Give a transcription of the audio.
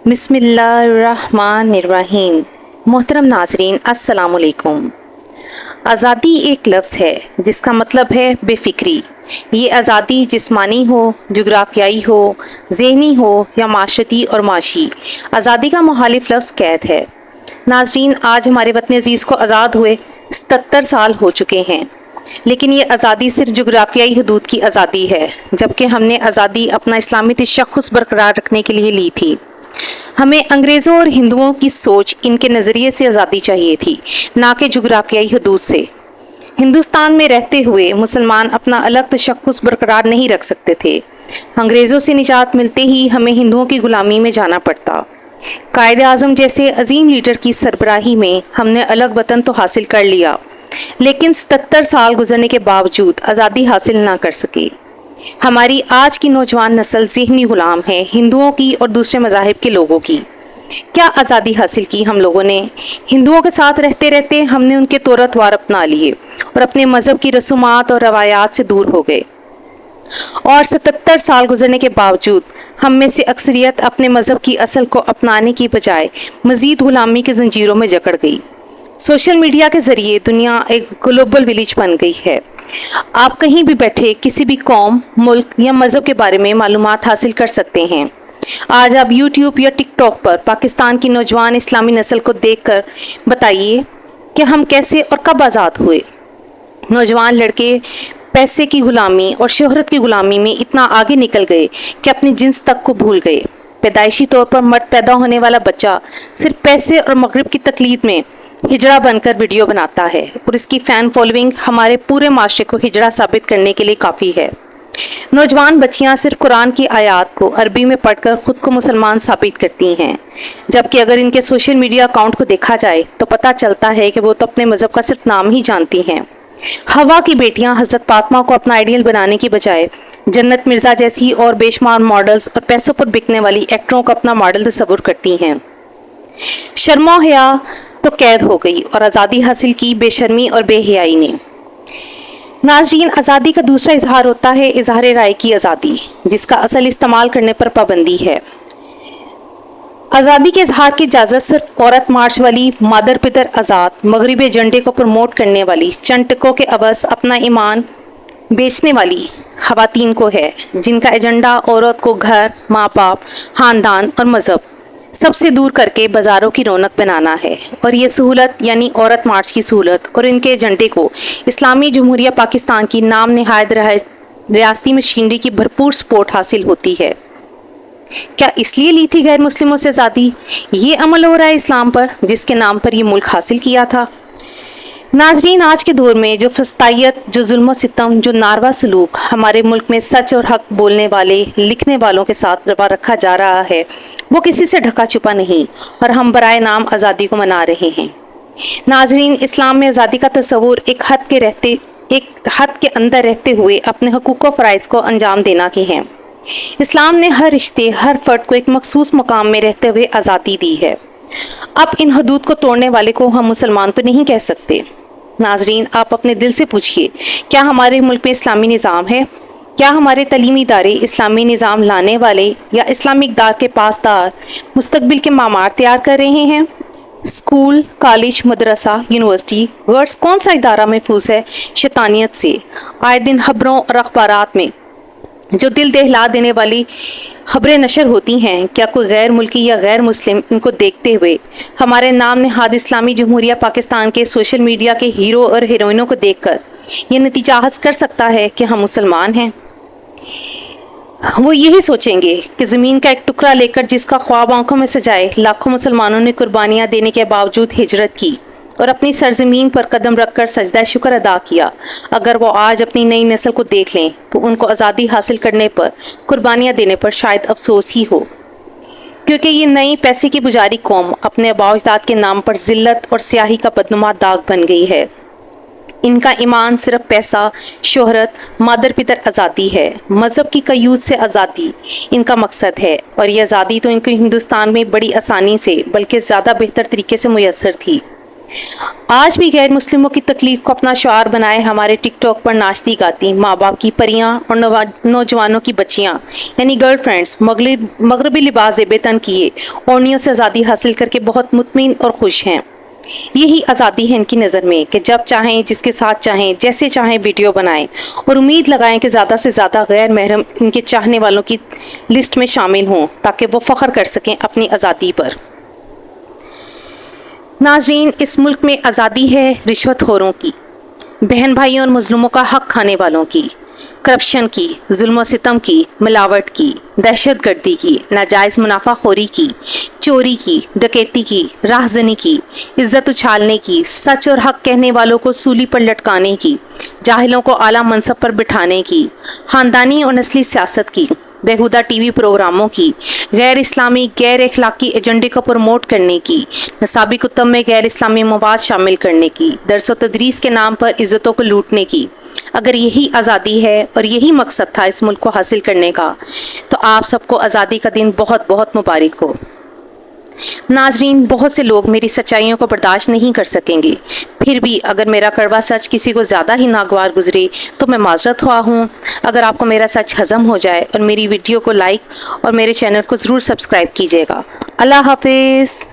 بسم اللہ الرحمن الرحیم۔ محترم ناظرین السلام علیکم۔ آزادی ایک لفظ ہے جس کا مطلب ہے بے فکری۔ یہ آزادی جسمانی ہو، جغرافیائی ہو، ذہنی ہو یا معاشرتی اور معاشی۔ آزادی کا مخالف لفظ قید ہے۔ ناظرین، آج ہمارے وطن عزیز کو آزاد ہوئے 77 سال ہو چکے ہیں، لیکن یہ آزادی صرف جغرافیائی حدود کی آزادی ہے، جبکہ ہم نے آزادی اپنا اسلامی تشخص برقرار رکھنے کے لیے لی تھی۔ ہمیں انگریزوں اور ہندوؤں کی سوچ، ان کے نظریے سے آزادی چاہیے تھی، نہ کہ جغرافیائی حدود سے۔ ہندوستان میں رہتے ہوئے مسلمان اپنا الگ تشخص برقرار نہیں رکھ سکتے تھے۔ انگریزوں سے نجات ملتے ہی ہمیں ہندوؤں کی غلامی میں جانا پڑتا۔ قائد اعظم جیسے عظیم لیڈر کی سربراہی میں ہم نے الگ وطن تو حاصل کر لیا، لیکن 77 سال گزرنے کے باوجود آزادی حاصل نہ کر سکے۔ ہماری آج کی نوجوان نسل ذہنی غلام ہے ہندوؤں کی اور دوسرے مذاہب کے لوگوں کی۔ کیا آزادی حاصل کی ہم لوگوں نے؟ ہندوؤں کے ساتھ رہتے رہتے ہم نے ان کے طور اتوار اپنا لیے اور اپنے مذہب کی رسومات اور روایات سے دور ہو گئے، اور 77 سال گزرنے کے باوجود ہم میں سے اکثریت اپنے مذہب کی اصل کو اپنانے کی بجائے مزید غلامی کی زنجیروں میں جکڑ گئی۔ سوشل میڈیا کے ذریعے دنیا ایک گلوبل ولیج بن گئی ہے۔ آپ کہیں بھی بیٹھے کسی بھی قوم، ملک یا مذہب کے بارے میں معلومات حاصل کر سکتے ہیں۔ آج آپ یوٹیوب یا ٹک ٹاک پر پاکستان کی نوجوان اسلامی نسل کو دیکھ کر بتائیے کہ ہم کیسے اور کب آزاد ہوئے۔ نوجوان لڑکے پیسے کی غلامی اور شہرت کی غلامی میں اتنا آگے نکل گئے کہ اپنی جنس تک کو بھول گئے۔ پیدائشی طور پر مرد پیدا ہونے والا بچہ صرف پیسے اور مغرب کی تقلید میں ہجڑا بن کر ویڈیو بناتا ہے، اور اس کی فین فالوئنگ ہمارے پورے معاشرے کو ہجڑا ثابت کرنے کے لیے کافی ہے۔ نوجوان بچیاں صرف قرآن کی آیات کو عربی میں پڑھ کر خود کو مسلمان ثابت کرتی ہیں، جبکہ اگر ان کے سوشل میڈیا اکاؤنٹ کو دیکھا جائے تو پتہ چلتا ہے کہ وہ تو اپنے مذہب کا صرف نام ہی جانتی ہیں۔ ہوا کی بیٹیاں حضرت فاطمہ کو اپنا آئیڈیل بنانے کی بجائے جنت مرزا جیسی اور بے شمار ماڈلز اور پیسوں پر بکنے والی ایکٹروں کو اپنا ماڈل تصور کرتی ہیں۔ شرم و حیا تو قید ہو گئی اور آزادی حاصل کی بے شرمی اور بے حیائی نے۔ ناظرین، آزادی کا دوسرا اظہار ہوتا ہے اظہار رائے کی آزادی، جس کا اصل استعمال کرنے پر پابندی ہے۔ آزادی کے اظہار کی اجازت صرف عورت مارچ والی مادر پدر آزاد مغربی ایجنڈے کو پروموٹ کرنے والی چند ٹکوں کے عوض اپنا ایمان بیچنے والی خواتین کو ہے، جن کا ایجنڈا عورت کو گھر، ماں باپ، خاندان اور مذہب سب سے دور کر کے بازاروں کی رونق بنانا ہے۔ اور یہ سہولت یعنی عورت مارچ کی سہولت اور ان کے ایجنڈے کو اسلامی جمہوریہ پاکستان کی نام نہاد ریاستی مشینری کی بھرپور سپورٹ حاصل ہوتی ہے۔ کیا اس لیے لی تھی غیر مسلموں سے آزادی؟ یہ عمل ہو رہا ہے اسلام پر، جس کے نام پر یہ ملک حاصل کیا تھا۔ ناظرین، آج کے دور میں جو فسطائیت، جو ظلم و ستم، جو ناروا سلوک ہمارے ملک میں سچ اور حق بولنے والے، لکھنے والوں کے ساتھ روا رکھا جا رہا ہے، وہ کسی سے ڈھکا چھپا نہیں، اور ہم برائے نام آزادی کو منا رہے ہیں۔ ناظرین، اسلام میں آزادی کا تصور ایک حد کے اندر رہتے ہوئے اپنے حقوق و فرائض کو انجام دینا کی ہے۔ اسلام نے ہر رشتے، ہر فرد کو ایک مخصوص مقام میں رہتے ہوئے آزادی دی ہے۔ اب ان حدود کو توڑنے والے کو ہم مسلمان تو نہیں کہہ سکتے۔ ناظرین، آپ اپنے دل سے پوچھئے، کیا ہمارے ملک میں اسلامی نظام ہے؟ کیا ہمارے تعلیمی ادارے اسلامی نظام لانے والے یا اسلامی اقدار کے پاسدار مستقبل کے معمار تیار کر رہے ہیں؟ اسکول، کالج، مدرسہ، یونیورسٹی، غرض کون سا ادارہ محفوظ ہے شیطانیت سے؟ آئے دن خبروں اور اخبارات میں جو دل دہلا دینے والی خبریں نشر ہوتی ہیں، کیا کوئی غیر ملکی یا غیر مسلم ان کو دیکھتے ہوئے ہمارے نام نہاد اسلامی جمہوریہ پاکستان کے سوشل میڈیا کے ہیرو اور ہیروئنوں کو دیکھ کر یہ نتیجہ حاصل کر سکتا ہے کہ ہم مسلمان ہیں؟ وہ یہی سوچیں گے کہ زمین کا ایک ٹکڑا لے کر جس کا خواب آنکھوں میں سجائے لاکھوں مسلمانوں نے قربانیاں دینے کے باوجود ہجرت کی اور اپنی سرزمین پر قدم رکھ کر سجدہ شکر ادا کیا، اگر وہ آج اپنی نئی نسل کو دیکھ لیں تو ان کو آزادی حاصل کرنے پر، قربانیاں دینے پر شاید افسوس ہی ہو، کیونکہ یہ نئی پیسے کی پجاری قوم اپنے آباء و اجداد کے نام پر ذلت اور سیاہی کا بدنما داغ بن گئی ہے۔ ان کا ایمان صرف پیسہ، شہرت، مادر پدر آزادی ہے، مذہب کی قیود سے آزادی ان کا مقصد ہے، اور یہ آزادی تو ان کو ہندوستان میں بڑی آسانی سے بلکہ زیادہ بہتر طریقے سے میسر تھی۔ آج بھی غیر مسلموں کی تقلید کو اپنا شعار بنائے ہمارے ٹک ٹاک پر ناچتی گاتی ماں باپ کی پریاں اور نوجوانوں کی بچیاں یعنی گرل فرینڈز مغربی لباس زیب تن کیے اوڑھنیوں سے آزادی حاصل کر کے بہت مطمئن اور خوش ہیں۔ یہی آزادی ہے ان کی نظر میں کہ جب چاہیں جس کے ساتھ چاہیں جیسے چاہیں ویڈیو بنائیں اور امید لگائیں کہ زیادہ سے زیادہ غیر محرم ان کے چاہنے والوں کی لسٹ میں شامل ہوں تاکہ وہ فخر کر سکیں اپنی آزادی پر۔ ناظرین، اس ملک میں آزادی ہے رشوت خوروں کی، بہن بھائیوں اور مظلوموں کا حق کھانے والوں کی، کرپشن کی، ظلم و ستم کی، ملاوٹ کی، دہشت گردی کی، ناجائز منافع خوری کی، چوری کی، ڈکیتی کی، راہزنی کی، عزت اچھالنے کی، سچ اور حق کہنے والوں کو سولی پر لٹکانے کی، جاہلوں کو اعلیٰ منصب پر بٹھانے کی، خاندانی اور نسلی سیاست کی، بیہودہ ٹی وی پروگراموں کی، غیر اسلامی غیر اخلاقی ایجنڈے کو پروموٹ کرنے کی، نصابی کتب میں غیر اسلامی مواد شامل کرنے کی، درس و تدریس کے نام پر عزتوں کو لوٹنے کی۔ اگر یہی آزادی ہے اور یہی مقصد تھا اس ملک کو حاصل کرنے کا تو آپ سب کو آزادی کا دن بہت بہت مبارک ہو۔ ناظرین، بہت سے لوگ میری سچائیوں کو برداشت نہیں کر سکیں گے، پھر بھی اگر میرا کڑوا سچ کسی کو زیادہ ہی ناگوار گزرے تو میں معذرت خواہ ہوں۔ اگر آپ کو میرا سچ ہضم ہو جائے اور میری ویڈیو کو لائک اور میرے چینل کو ضرور سبسکرائب کیجیے گا۔ اللہ حافظ۔